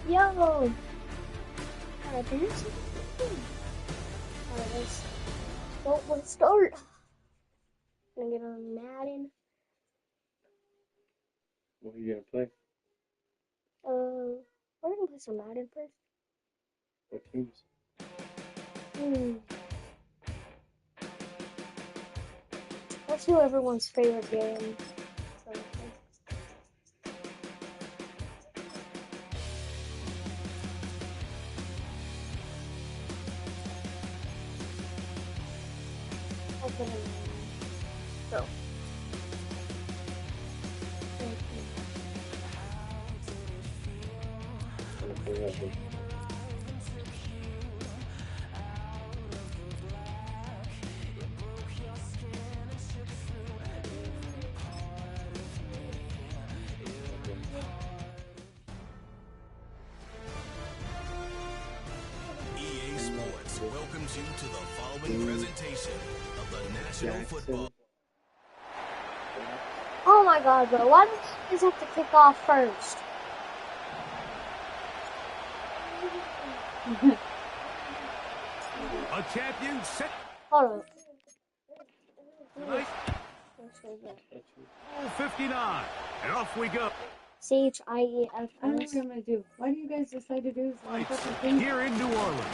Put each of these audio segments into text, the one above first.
Yo! Alright, let's start. I'm gonna get on Madden. What are you gonna play? We're gonna play some Madden first. What teams? Let's do everyone's favorite game. Go. EA Sports welcomes you to the following presentation of the National Football. Oh my god, bro. Why do you guys have to kick off first? A champion set Hold on. tonight, 59, and off we go. CHIEF. I don't know what I'm gonna do. Why do you guys decide to do this on fucking thing? Here in New Orleans.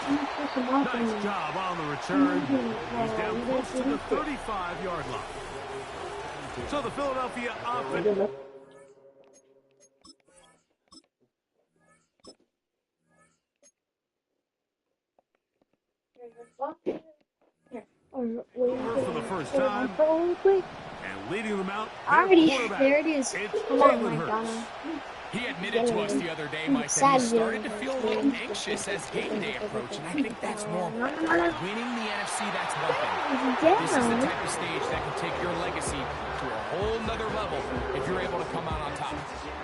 I'm gonna pick them up and Nice job on the return. He's down close to the 35-yard line. So the Philadelphia offense. For the first time, and leading them out. Already, quarterback. there it is. It's Come on, Jalen Madonna. Hurts. He admitted to us the other day, Mike, that he started to feel a little anxious as game day approached, and I think that's normal. Winning the NFC, that's one thing. This is the type of stage that can take your legacy to a whole nother level if you're able to come out on top.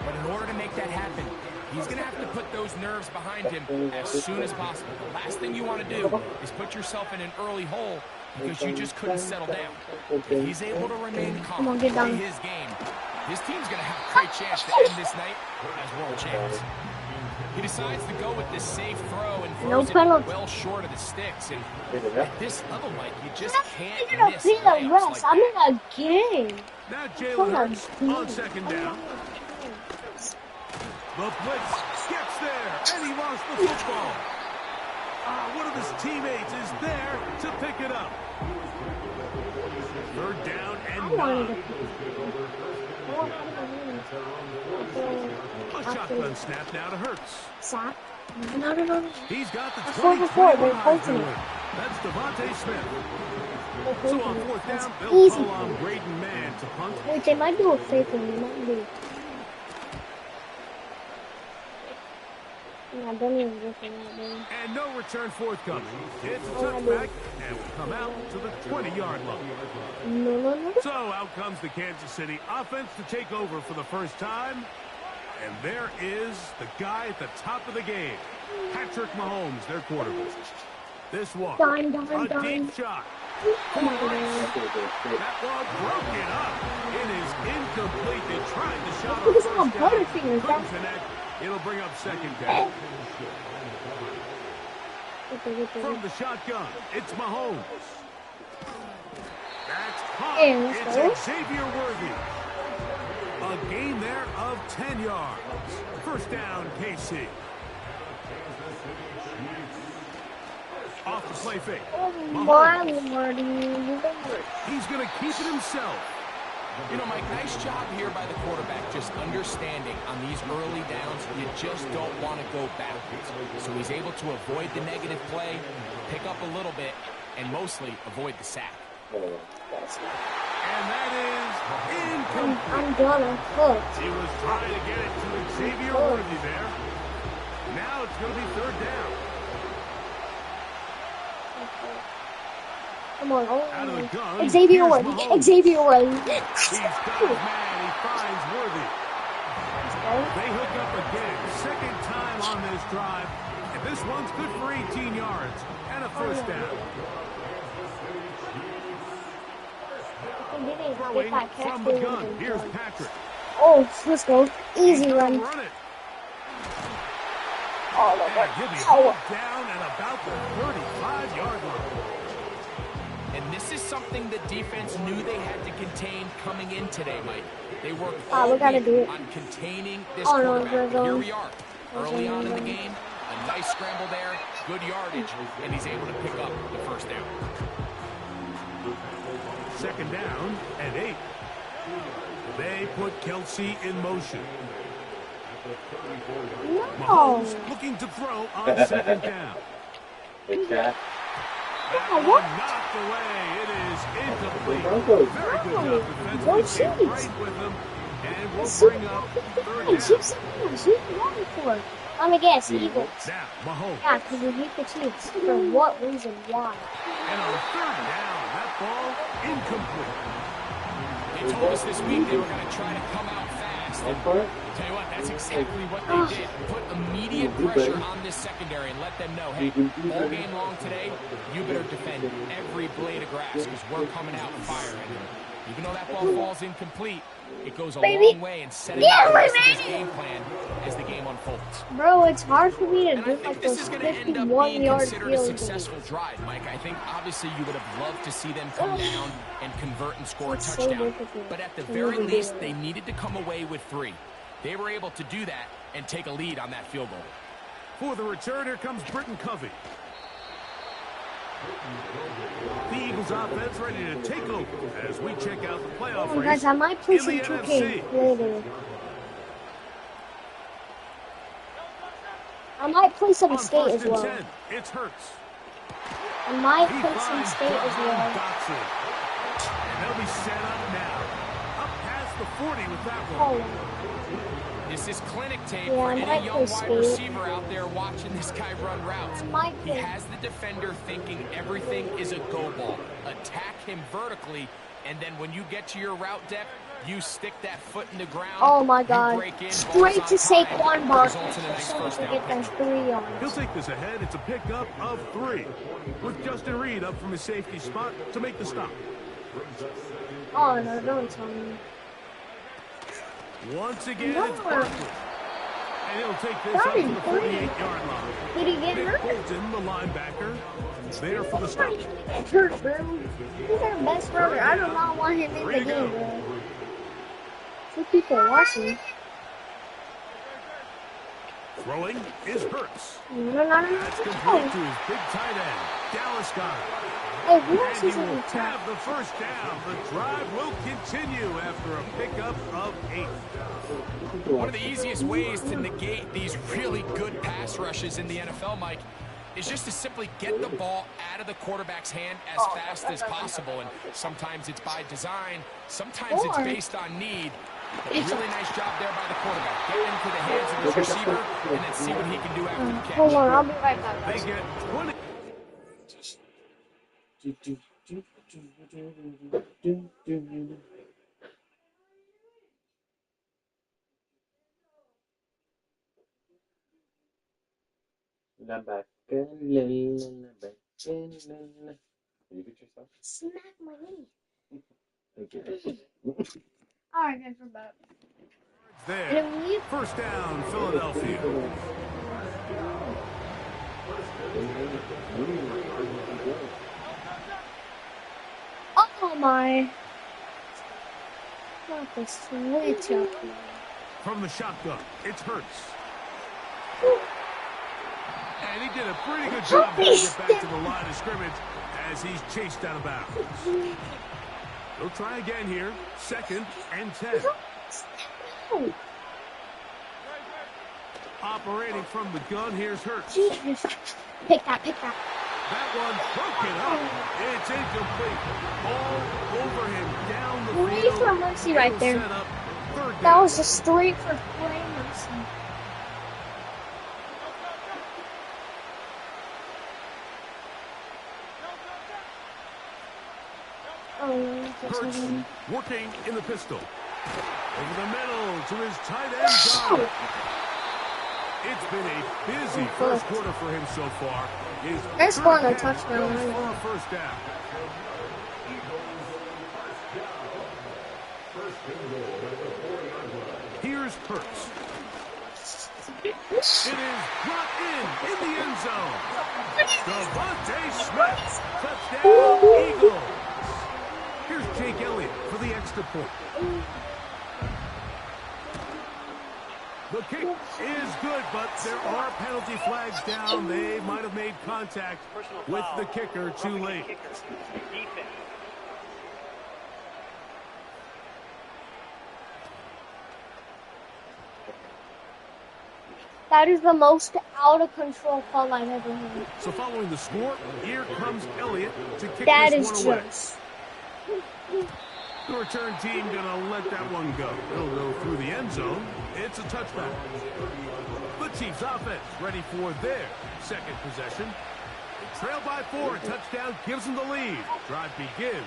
But in order to make that happen, he's going to have to put those nerves behind him as soon as possible. The last thing you want to do is put yourself in an early hole because you just couldn't settle down. If he's able to remain calm and play his game, his team's going to have a great chance to end this night as world champs. He decides to go with this safe throw and throws it well short of the sticks. And at this level, Mike, you just can't miss layups like I'm that. in a game. Now Jalen Hurts on second down. The blitz gets there, and he lost the football. One of his teammates is there to pick it up. Third down and 9. A shotgun snap now to Hurts. Sack? No. He's got the 4 for 4. They're 20-21 punching it. That's Devontae Smith. So on fourth down, they'll Easy. call on Braden Mann to punt. Wait, they might do a fake one. They might do. Yeah, don't even go for that, dude. And no return forthcoming. It's a touchback, and will come out to the 20-yard line. No. So out comes the Kansas City offense to take over for the first time. And there is the guy at the top of the game, Patrick Mahomes, their quarterback. This one, Dime. deep shot. That ball broken up. It is incomplete. They tried the shot on Look at first how down. Butterfingers Couldn't connect. It'll bring up second down. From the shotgun, it's Mahomes. That's caught. It's Xavier Worthy. A gain there of 10 yards. First down, KC. Off the play fake. Mahomes. He's going to keep it himself. You know, Mike, nice job here by the quarterback, just understanding on these early downs, you just don't want to go backwards. So he's able to avoid the negative play, pick up a little bit, and mostly avoid the sack. And that is incomplete. I'm gonna hook. He was trying to get it to Xavier Worthy there. Now it's going to be third down. Come on. Out of the gun. Xavier here's Worthy. Mahomes. Xavier Worthy. He's got his man. He finds Worthy. They hook up again. Second time on this drive. And this one's good for 18 yards and a first down. Ball throwing from the gun. Here's Patrick. Oh, let's go. Easy run. Run it. Oh, And he'll be hauled down at about the 35-yard line. And this is something the defense knew they had to contain coming in today, Mike. They worked we all gotta do week it. on containing this Oh, no, quarterback. no, no. Here we are, early on in the game. A nice scramble there, good yardage, and he's able to pick up the first down. Second down and 8. They put Kelsey in motion. No. Mahomes looking to throw on second down. Big cat. That Oh, one what? knocked away. It is incomplete. Broncos. Very good job defensively. Don't Stay shoot. right with them. And we'll Super bring up third Chiefs, down. Chiefs, Chiefs, for. I'm a guess, Eagles. Now, Mahomes. Yeah, because we beat the Chiefs. For what reason? Why? And on third down, that ball incomplete. They told us this week they were going to try to come out fast. Go for it. Tell you what, that's exactly what they did. Put immediate pressure on this secondary and let them know, hey, all game long today, you better defend every blade of grass because we're coming out firing. Even though that ball falls incomplete, it goes a long way in setting up the rest of this game plan as the game unfolds. Bro, it's hard for me to And I do think like this those is going to end up being 51-yard considered a field goals. successful drive, Mike. I think obviously you would have loved to see them come down and convert and score a It's so touchdown. difficult But at the to very really do least, it. they needed to come away with 3. They were able to do that and take a lead on that field goal. For the return, here comes Britton Covey. The Eagles offense ready to take over as we check out the playoff Oh, race guys, I might play in some the 2K NFC. later. I might play some On skate first as and well. 10, it's Hurts. I might He play some finds skate as Jahan well. Dotson. And they'll be set up now. Up past the 40 with that one. Oh, This is clinic tape Yeah, for I any might young play wide skate. receiver out there watching this guy run routes. I might He play. has the defender thinking everything is a go ball. Attack him vertically, and then when you get to your route depth, you stick that foot in the ground. Oh my you God. break in, Straight ball's to on time, Saquon Barkley. results in a nice So we first can down get those pitch. 3 He'll yards. take this ahead. It's a pickup of 3. With Justin Reed up from his safety spot to make the stop. Oh no, don't tell me. Once again, No. it's Barkley. And he'll take this up to the 48-yard line. Did he get Nick hurt? Bolton, the linebacker, there for the stop. Get hurt, bro. He's our best runner. I do not want him in the game, bro. 2 people watching. Throwing is Hurts. No. That's complete to his big tight end, Dallas Goedert. Hey, who else And is he in will the chat? have the first down. The drive will continue after a pickup of 8. One of the easiest ways to negate these really good pass rushes in the NFL, Mike, is just to simply get the ball out of the quarterback's hand as fast as possible. And sometimes it's by design, sometimes it's based on need. But a really nice job there by the quarterback. Get into the hands of his receiver and then see what he can do after the catch. Hold on, I'll be right back, They guys. get 20. La bacalala, la bacalala. You get yourself? Smack my knee. Thank you. Alright, guys, we're back. There. And we First down, Philadelphia. oh my. Not the switch up. From the shotgun, it's Hurts. And he did a pretty good job to get back to the line of scrimmage as he's chased out of bounds. He'll try again here. Second and 10. Oh, Operating from the gun, here's Hurts. Jesus. Pick that. That one broken up. It's incomplete. All over him down the Three field. for mercy right It'll there. set up third That down. was just 3 for plain mercy. Oh, Hurts working in the pistol. Over the middle to his tight end, Goddard. It's been a busy first quarter for him so far. His They're scoring a third touchdown goes right for now. a first down. Here's Hurts. It is brought in the end zone. Devontae Smith, touchdown Eagles. Here's Jake Elliott for the extra point. The kick is good, but there are penalty flags down. They might have made contact with the kicker too late. That is the most out of control call I've ever heard. So following the score, here comes Elliott to kick That this is one away. just. The return team gonna let that one go. It'll go through the end zone. It's a touchback. The Chiefs offense ready for their second possession. They trail by 4. Touchdown gives them the lead. Drive begins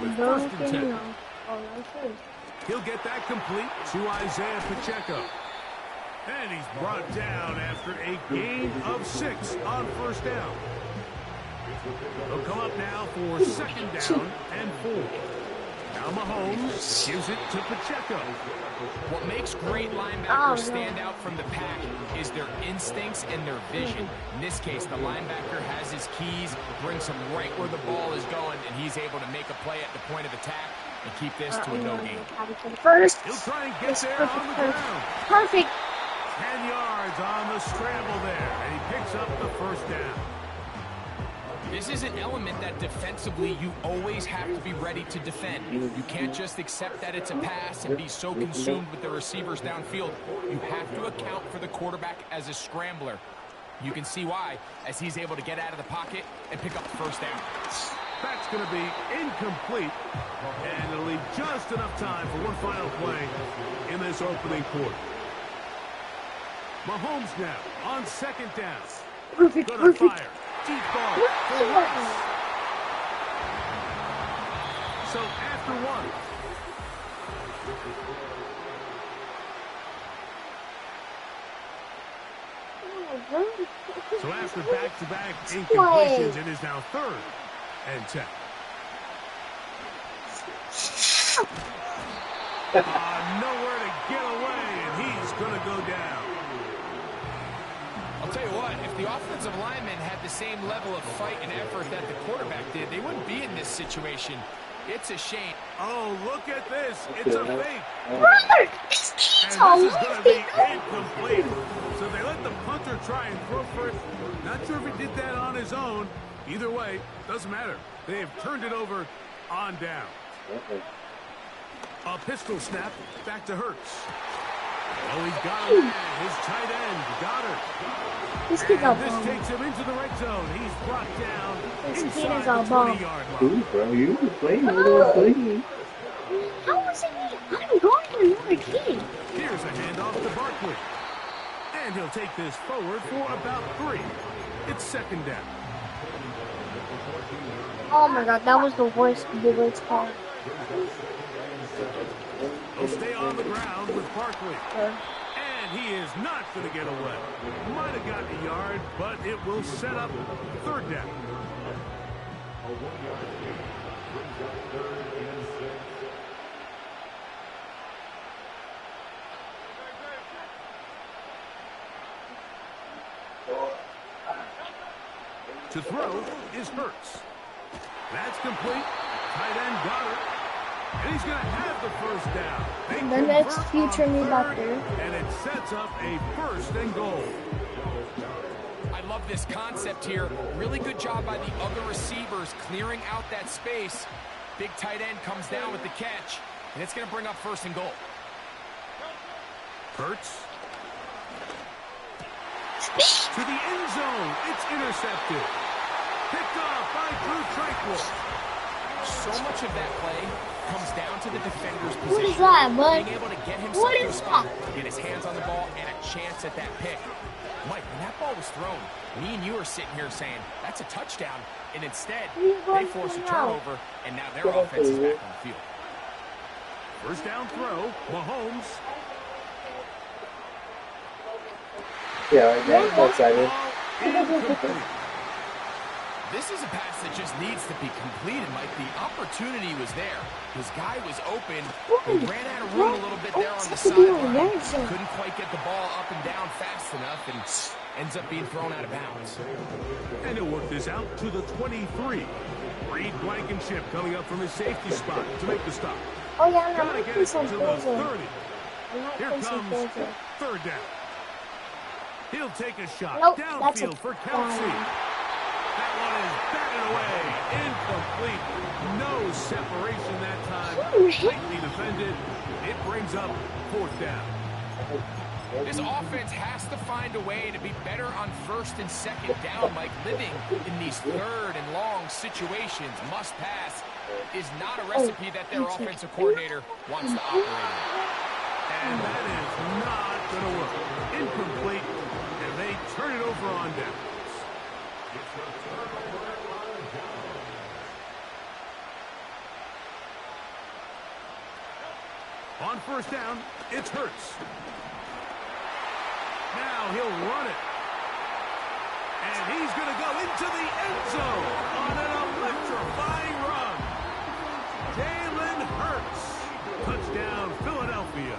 with 1st and 10. He'll get that complete to Isaiah Pacheco. And he's brought down after a gain of 6 on 1st down. They'll come up now for 2nd down and 4. Now Mahomes gives it to Pacheco. What makes great linebackers stand out from the pack is their instincts and their vision. In this case, the linebacker has his keys, brings him right where the ball is going, and he's able to make a play at the point of attack and keep this to a no gain. He'll try and get there on the ground. Perfect. 10 yards on the scramble there, and he picks up the 1st down. This is an element that defensively you always have to be ready to defend. You can't just accept that it's a pass and be so consumed with the receivers downfield. You have to account for the quarterback as a scrambler. You can see why, as he's able to get out of the pocket and pick up the 1st down. That's going to be incomplete, and it'll leave just enough time for one final play in this opening quarter. Mahomes now on 2nd down. Perfect. Gonna fire. Deep ball for Rice. So after 1. So after back-to-back incompletions, it is now 3rd and 10. Nowhere to get away, and he's going to go down. I'll tell you what, if the offensive lineman had the same level of fight and effort that the quarterback did, they wouldn't be in this situation. It's a shame. Oh, look at this. It's a fake. Brother, And this is going to be incomplete. So they let the punter try and throw for it. Not sure if he did that on his own. Either way, doesn't matter. They have turned it over on down. A pistol snap back to Hurts. Oh, he's got him. His tight end, Goddard. This kid's a And this bum. takes him into the red zone. He's brought down This kid is inside a the bum. 20-yard line. Dude, bro, you were playing with those things. How was it me? I'm going to another team. Here's a handoff to Barkley. And he'll take this forward for about 3. It's 2nd down. Oh my god, that was the worst Blitz call. He'll stay on the ground with Barkley. And he is not going to get away. Might have gotten a yard, but it will set up 3rd down. To throw is Hurts. That's complete. Tight end Goddard. And he's going to have the 1st down. They The next convert future on me back 3rd, there. and it sets up a 1st and goal. I love this concept here. Really good job by the other receivers clearing out that space. Big tight end comes down with the catch, and it's going to bring up 1st and goal. Hurts. To the end zone. It's intercepted. Picked off by Drew Tranquil. So much of that play comes down to the defender's What position. is that, bud? Being able to get himself What to a is spot, that? get his hands on the ball, and a chance at that pick. Mike, when that ball was thrown, me and you are sitting here saying, that's a touchdown. And instead, they force a turnover, and now their offense is back on the field. 1st down throw. Mahomes. Yeah, I'm excited. Incomplete. This is a pass that just needs to be completed, Mike. The opportunity was there. His guy was open. He ran out of room a little bit there on the sideline. Couldn't quite get the ball up and down fast enough and ends up being thrown out of bounds. And he'll work this out to the 23. Reed Blankenship coming up from his safety spot to make the stop. Oh yeah, I'm Gotta not get it some to the 30. Here some comes third down. He'll take a shot Nope, that's downfield for Kelsey. That one is batted away. Incomplete. No separation that time. Tightly defended. It brings up fourth down. This offense has to find a way to be better on first and second down, Mike. Living in these third and long situations, must pass, is not a recipe that their offensive coordinator wants to operate in. And that is not going to work. Incomplete. And they turn it over on down. On first down, it's Hurts. Now he'll run it. And he's going to go into the end zone on an electrifying run. Jalen Hurts. Touchdown, Philadelphia.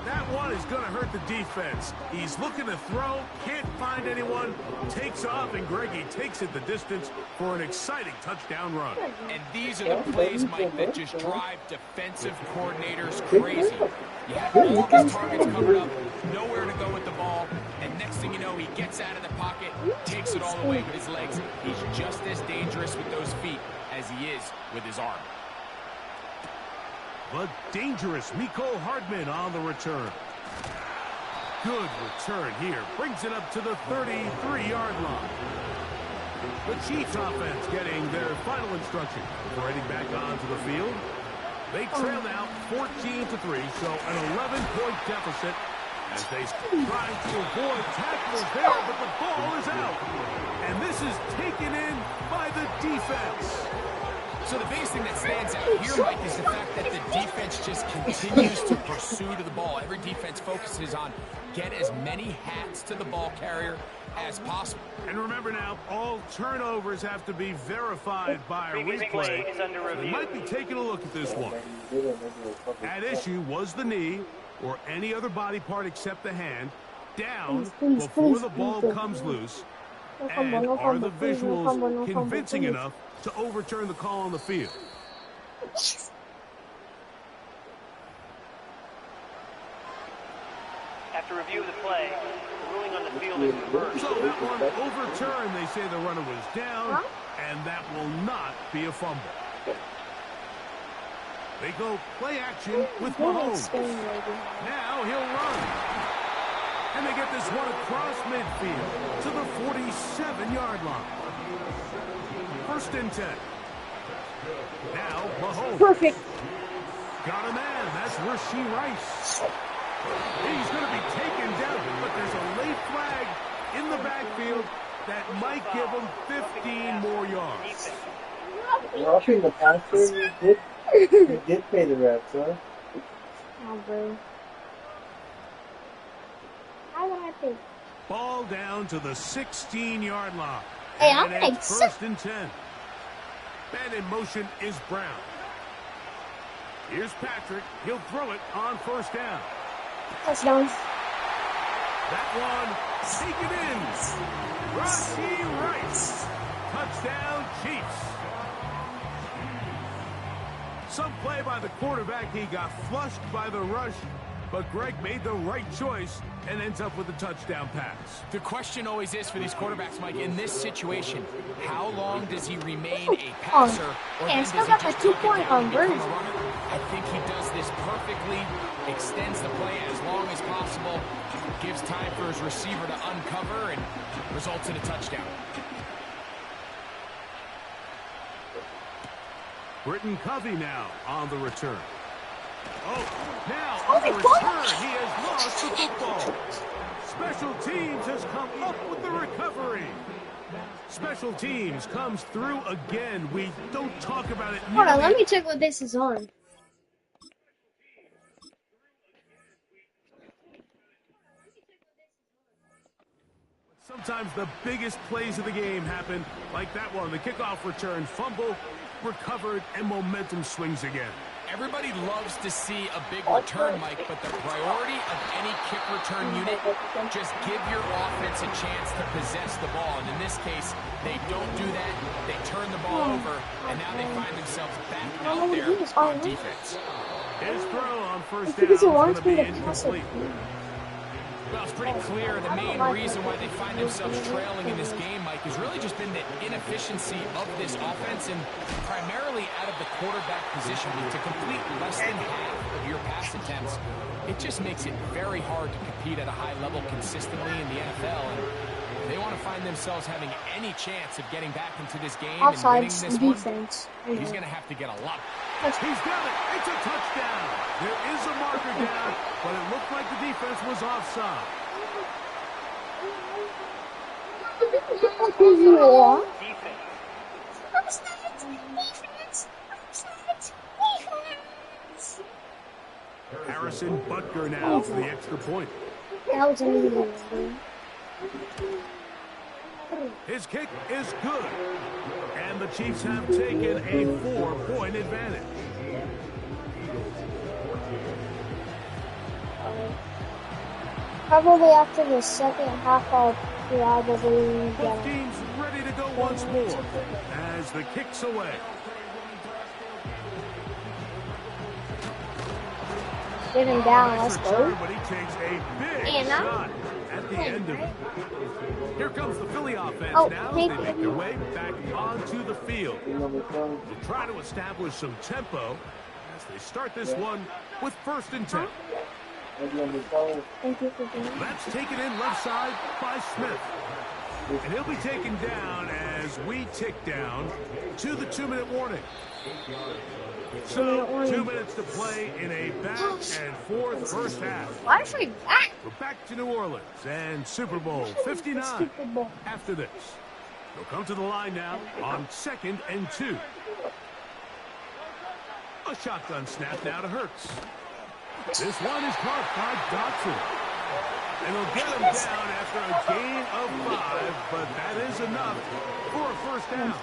That one is going to hurt the defense. He's looking to throw, can't find anyone, takes off, and Greggy takes it the distance for an exciting touchdown run. And these are the plays, Mike, that just drive defensive coordinators crazy. You have all of his targets covered up, nowhere to go with the ball, and next thing you know, he gets out of the pocket, takes it all away with his legs. He's just as dangerous with those feet as he is with his arm. But dangerous Mecole Hardman on the return. Good return here. Brings it up to the 33-yard line. The Chiefs offense getting their final instruction before heading back onto the field. They trail now 14-3, so an 11-point deficit as they try to avoid tackles there, but the ball is out. And this is taken in by the defense. So the biggest thing that stands out here, Mike, is the fact that the defense just continues to pursue to the ball. Every defense focuses on get as many hats to the ball carrier as possible. And remember now, all turnovers have to be verified by a replay. We might be taking a look at this one. At issue was the knee or any other body part except the hand down before the ball comes loose. And are the visuals convincing enough to overturn the call on the field? After review of the play, the ruling on the field is reversed. So that one overturned. They say the runner was down, and that will not be a fumble. They go play action with Mahomes. Now he'll run. And they get this one across midfield to the 47-yard line. First and 10. Now Mahomes. Perfect. Got a man. That's Rashee Rice. He's going to be taken down, but there's a late flag in the backfield that might give him 15 more yards. Roughing the passer, you did pay the refs, huh? Oh, bro. How would I pay? Ball down to the 16-yard line. Hey, I'm and gonna it's first and 10. Man in motion is Brown. Here's Patrick. He'll throw it on first down. Touchdown. That one taken in. Rashee Rice. Touchdown, Chiefs. Some play by the quarterback. He got flushed by the rush, but Greg made the right choice and ends up with a touchdown pass. The question always is for these quarterbacks, Mike, in this situation, how long does he remain a passer, or then does he just take it down and become a runner? I think he does this perfectly, extends the play as long as possible, gives time for his receiver to uncover, and results in a touchdown. Britton Covey now on the return. Oh, now on the return, he has lost the football. Special teams has come up with the recovery. Special teams comes through again. We don't talk about it. Hold on, let me check what this is on. Sometimes the biggest plays of the game happen like that one. The kickoff return, fumble, recovered, and momentum swings again. Everybody loves to see a big return, Mike, but the priority of any kick return unit, just give your offense a chance to possess the ball. And in this case, they don't do that. They turn the ball over, and now they find themselves back out there on defense. His throw on first down is going to be incomplete. Well, it's pretty clear the main reason why they find themselves trailing in this game, Mike, has really just been the inefficiency of this offense and primarily out of the quarterback position. To complete less than half of your pass attempts, it just makes it very hard to compete at a high level consistently in the NFL. And they want to find themselves having any chance of getting back into this game and winning this defense. one. He's going to have to get a lot. He's done it. It's a touchdown. There is a marker down, but it looked like the defense was offside. Harrison Butker now for the extra point. That was an easy one. His kick is good. And the Chiefs have taken a 4-point advantage. Probably after the second half, I'll probably get Both teams ready to go once more as the kick's away. Get him down, let's go. But he takes a big shot at the end of it. Here comes the Philly offense now. They make their way back onto the field. They try to establish some tempo as they start this one with 1st and 10. Thank you for doing that. That's taken in left side by Smith. And he'll be taken down as we tick down to the 2-minute warning. So, 2 minutes to play in a back-and-forth first half. Why is he back? We're back to New Orleans and Super Bowl 59 after this. They'll come to the line now on 2nd and 2. A shotgun snap now to Hurts. This one is caught by Dotson. And they'll get him down after a gain of 5, but that is enough for a first down.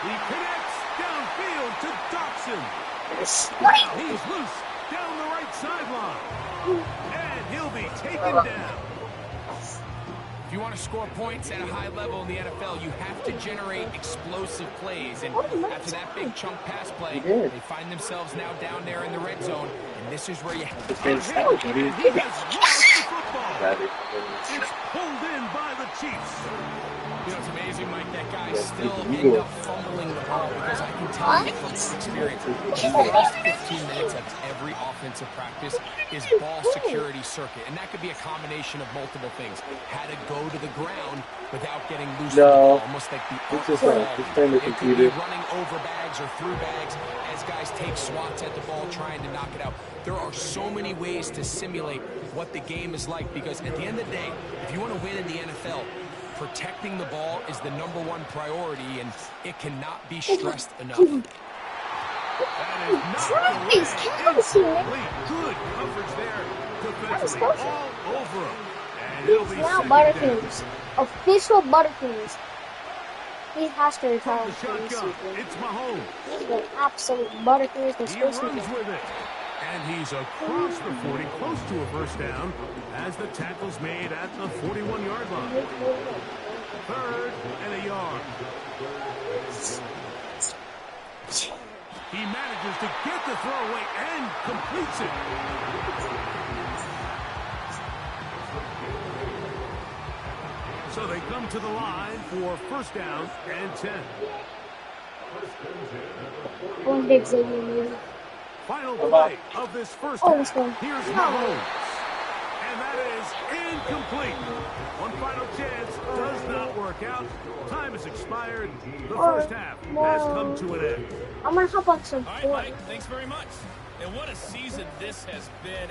He connects downfield to Dotson. Now he's loose down the right sideline. And he'll be taken down. If you want to score points at a high level in the NFL, you have to generate explosive plays. And after that big chunk pass play, they find themselves now down there in the red zone. And this is where you have to He has lost the football. It's pulled in by the Chiefs. You know, it's amazing, Mike, that guy still ended up fumbling the ball because I can tell you from experience, the last 15 minutes of every offensive practice is ball security circuit. And that could be a combination of multiple things. How to go to the ground without getting loose with the ball, almost like the It's just the It could be running over bags or through bags as guys take swats at the ball trying to knock it out. There are so many ways to simulate what the game is like because at the end of the day, if you want to win in the NFL, protecting the ball is the #1 priority, and it cannot be stressed enough. That is not good coverage there defensively all over him. And it'll be now Butterfingers. Official Butterfingers. He has to retire the shotgun. It's Mahomes. the absolute Butterfingers. He runs with it. And he's across the 40, close to a first down, as the tackle's made at the 41-yard line. 3rd and a yard. He manages to get the throwaway and completes it. So they come to the line for 1st down and 10. One big Xavier. Final play of this first half. Here's Mahomes. And that is incomplete. One final chance does not work out. Time has expired. The first half has come to an end. I'm going to hop on some All right, Mike, thanks very much. And what a season this has been.